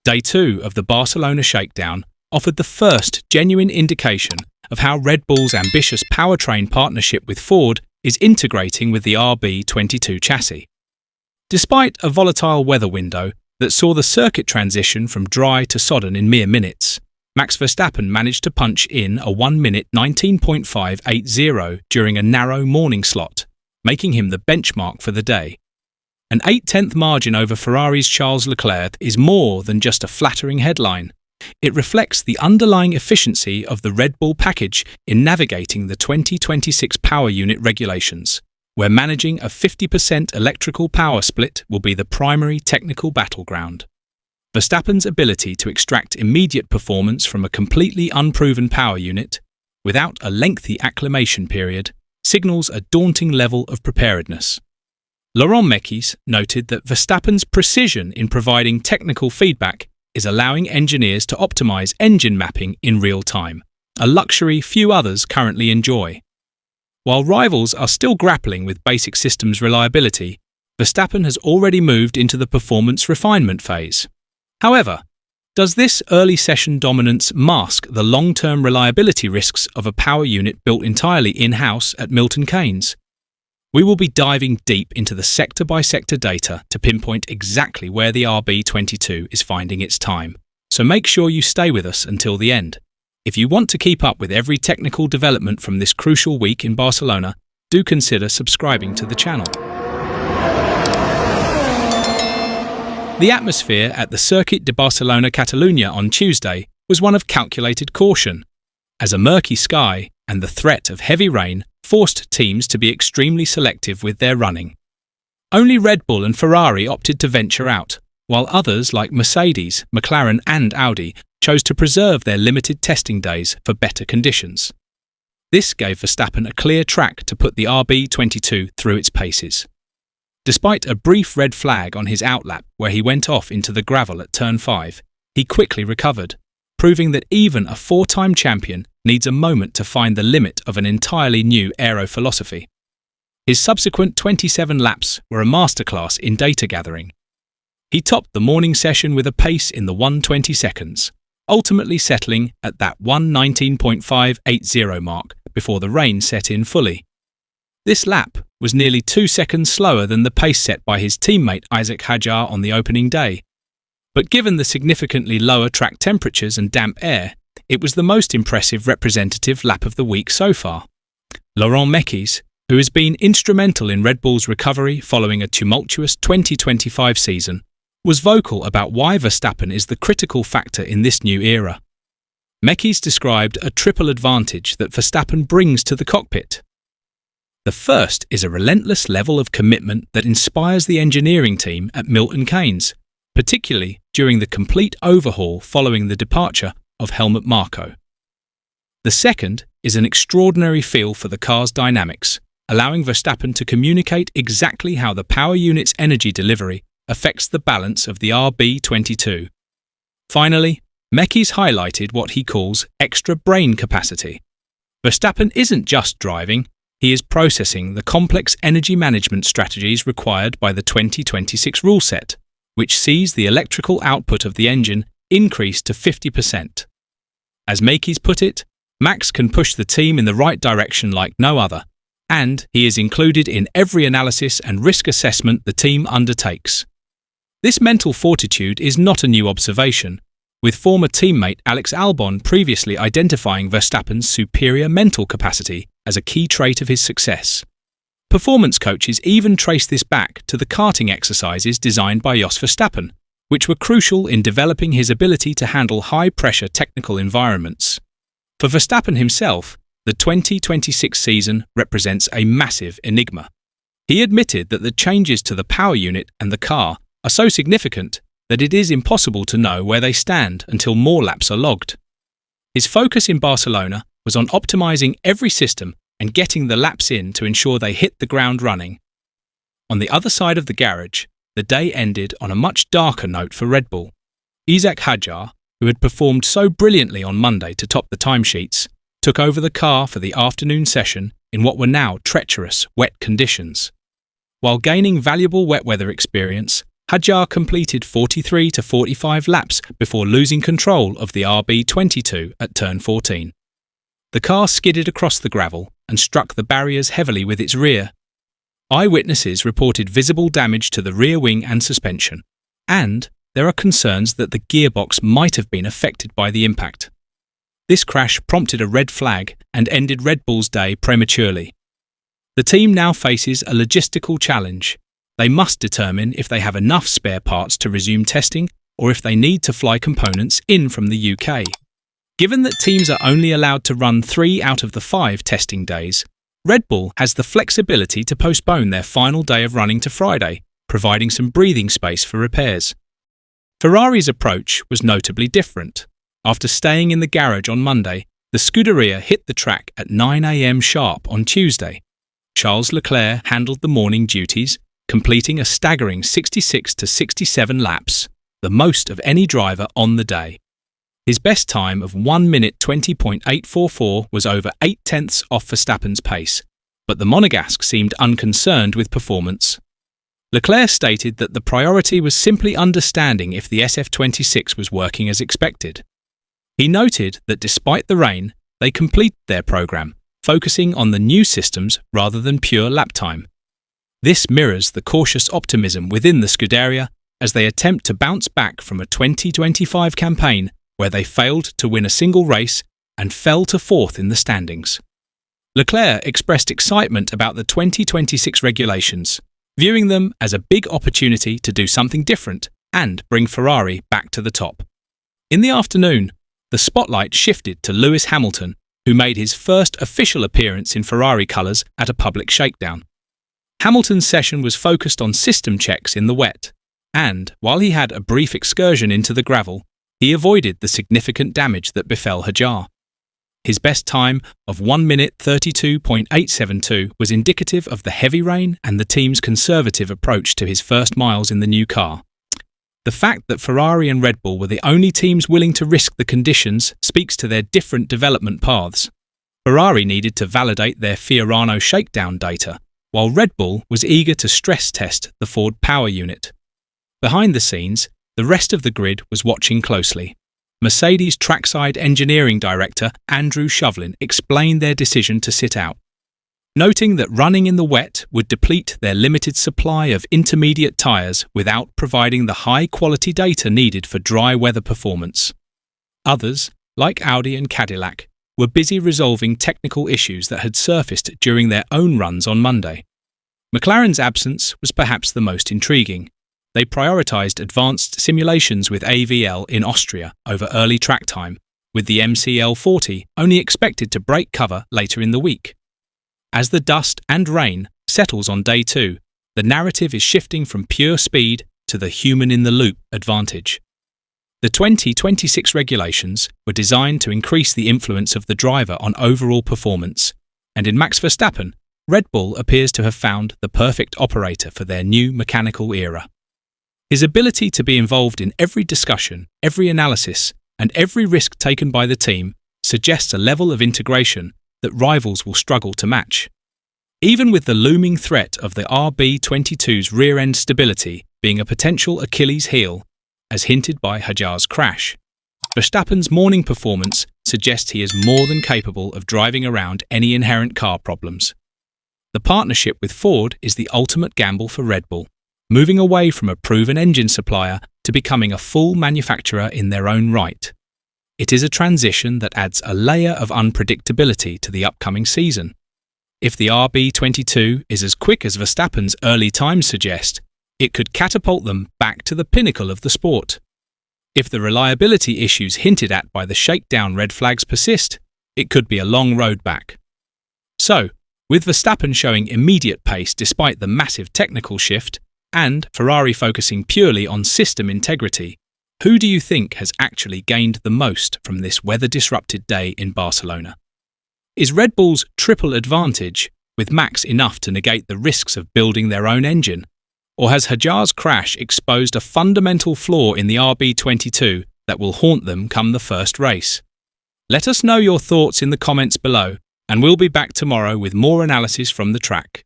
Day 2 of the Barcelona Shakedown offered the first genuine indication of how Red Bull's ambitious powertrain partnership with Ford is integrating with the RB22 chassis. Despite a volatile weather window that saw the circuit transition from dry to sodden in mere minutes, Max Verstappen managed to punch in a 1-minute 19.580 during a narrow morning slot, making him the benchmark for the day. An 0.8 margin over Ferrari's Charles Leclerc is more than just a flattering headline. It reflects the underlying efficiency of the Red Bull package in navigating the 2026 power unit regulations, where managing a 50% electrical power split will be the primary technical battleground. Verstappen's ability to extract immediate performance from a completely unproven power unit, without a lengthy acclimation period, signals a daunting level of preparedness. Laurent Mekies noted that Verstappen's precision in providing technical feedback is allowing engineers to optimize engine mapping in real time, a luxury few others currently enjoy. While rivals are still grappling with basic systems reliability, Verstappen has already moved into the performance refinement phase. However, does this early session dominance mask the long-term reliability risks of a power unit built entirely in-house at Milton Keynes? We will be diving deep into the sector-by-sector data to pinpoint exactly where the RB22 is finding its time, so make sure you stay with us until the end. If you want to keep up with every technical development from this crucial week in Barcelona, do consider subscribing to the channel. The atmosphere at the Circuit de Barcelona Catalunya on Tuesday was one of calculated caution, as a murky sky and the threat of heavy rain forced teams to be extremely selective with their running. Only Red Bull and Ferrari opted to venture out, while others like Mercedes, McLaren and Audi chose to preserve their limited testing days for better conditions. This gave Verstappen a clear track to put the RB22 through its paces. Despite a brief red flag on his outlap where he went off into the gravel at turn 5, he quickly recovered, proving that even a 4-time champion needs a moment to find the limit of an entirely new aero philosophy. His subsequent 27 laps were a masterclass in data gathering. He topped the morning session with a pace in the 1:20 seconds, ultimately settling at that 1:19.580 mark before the rain set in fully. This lap was nearly 2 seconds slower than the pace set by his teammate Isack Hadjar on the opening day. But given the significantly lower track temperatures and damp air, it was the most impressive representative lap of the week so far. Laurent Mekies, who has been instrumental in Red Bull's recovery following a tumultuous 2025 season, was vocal about why Verstappen is the critical factor in this new era. Mekies described a triple advantage that Verstappen brings to the cockpit. The first is a relentless level of commitment that inspires the engineering team at Milton Keynes, particularly during the complete overhaul following the departure of Helmut Marko. The second is an extraordinary feel for the car's dynamics, allowing Verstappen to communicate exactly how the power unit's energy delivery affects the balance of the RB22. Finally, Mekies highlighted what he calls extra brain capacity. Verstappen isn't just driving, he is processing the complex energy management strategies required by the 2026 rule set, which sees the electrical output of the engine increase to 50%. As Mekies put it, Max can push the team in the right direction like no other, and he is included in every analysis and risk assessment the team undertakes. This mental fortitude is not a new observation, with former teammate Alex Albon previously identifying Verstappen's superior mental capacity as a key trait of his success. Performance coaches even trace this back to the karting exercises designed by Jos Verstappen, which were crucial in developing his ability to handle high-pressure technical environments. For Verstappen himself, the 2026 season represents a massive enigma. He admitted that the changes to the power unit and the car are so significant that it is impossible to know where they stand until more laps are logged. His focus in Barcelona was on optimizing every system and getting the laps in to ensure they hit the ground running. On the other side of the garage, the day ended on a much darker note for Red Bull. Isack Hadjar, who had performed so brilliantly on Monday to top the timesheets, took over the car for the afternoon session in what were now treacherous, wet conditions. While gaining valuable wet weather experience, Hadjar completed 43 to 45 laps before losing control of the RB22 at turn 14. The car skidded across the gravel and struck the barriers heavily with its rear. Eyewitnesses reported visible damage to the rear wing and suspension, and there are concerns that the gearbox might have been affected by the impact. This crash prompted a red flag and ended Red Bull's day prematurely. The team now faces a logistical challenge. They must determine if they have enough spare parts to resume testing or if they need to fly components in from the UK. Given that teams are only allowed to run 3 out of the 5 testing days, Red Bull has the flexibility to postpone their final day of running to Friday, providing some breathing space for repairs. Ferrari's approach was notably different. After staying in the garage on Monday, the Scuderia hit the track at 9 a.m. sharp on Tuesday. Charles Leclerc handled the morning duties, completing a staggering 66 to 67 laps, the most of any driver on the day. His best time of 1 minute 20.844 was over 0.8 off Verstappen's pace, but the Monegasque seemed unconcerned with performance. Leclerc stated that the priority was simply understanding if the SF26 was working as expected. He noted that despite the rain, they completed their program, focusing on the new systems rather than pure lap time. This mirrors the cautious optimism within the Scuderia as they attempt to bounce back from a 2025 campaign where they failed to win a single race and fell to 4th in the standings. Leclerc expressed excitement about the 2026 regulations, viewing them as a big opportunity to do something different and bring Ferrari back to the top. In the afternoon, the spotlight shifted to Lewis Hamilton, who made his first official appearance in Ferrari colours at a public shakedown. Hamilton's session was focused on system checks in the wet, and while he had a brief excursion into the gravel, he avoided the significant damage that befell Hadjar. His best time of 1 minute 32.872 was indicative of the heavy rain and the team's conservative approach to his first miles in the new car. The fact that Ferrari and Red Bull were the only teams willing to risk the conditions speaks to their different development paths. Ferrari needed to validate their Barcelona Shakedown data, while Red Bull was eager to stress test the Ford power unit. Behind the scenes, the rest of the grid was watching closely. Mercedes trackside engineering director Andrew Shovlin explained their decision to sit out, noting that running in the wet would deplete their limited supply of intermediate tyres without providing the high-quality data needed for dry weather performance. Others, like Audi and Cadillac, were busy resolving technical issues that had surfaced during their own runs on Monday. McLaren's absence was perhaps the most intriguing. They prioritised advanced simulations with AVL in Austria over early track time, with the MCL40 only expected to break cover later in the week. As the dust and rain settles on day 2, the narrative is shifting from pure speed to the human-in-the-loop advantage. The 2026 regulations were designed to increase the influence of the driver on overall performance, and in Max Verstappen, Red Bull appears to have found the perfect operator for their new mechanical era. His ability to be involved in every discussion, every analysis, and every risk taken by the team suggests a level of integration that rivals will struggle to match. Even with the looming threat of the RB22's rear-end stability being a potential Achilles heel, as hinted by Hadjar's crash, Verstappen's morning performance suggests he is more than capable of driving around any inherent car problems. The partnership with Ford is the ultimate gamble for Red Bull, moving away from a proven engine supplier to becoming a full manufacturer in their own right. It is a transition that adds a layer of unpredictability to the upcoming season. If the RB22 is as quick as Verstappen's early times suggest, it could catapult them back to the pinnacle of the sport. If the reliability issues hinted at by the shakedown red flags persist, it could be a long road back. So, with Verstappen showing immediate pace despite the massive technical shift, and Ferrari focusing purely on system integrity, who do you think has actually gained the most from this weather-disrupted day in Barcelona? Is Red Bull's triple advantage, with Max enough to negate the risks of building their own engine? Or has Hadjar's crash exposed a fundamental flaw in the RB22 that will haunt them come the first race? Let us know your thoughts in the comments below, and we'll be back tomorrow with more analysis from the track.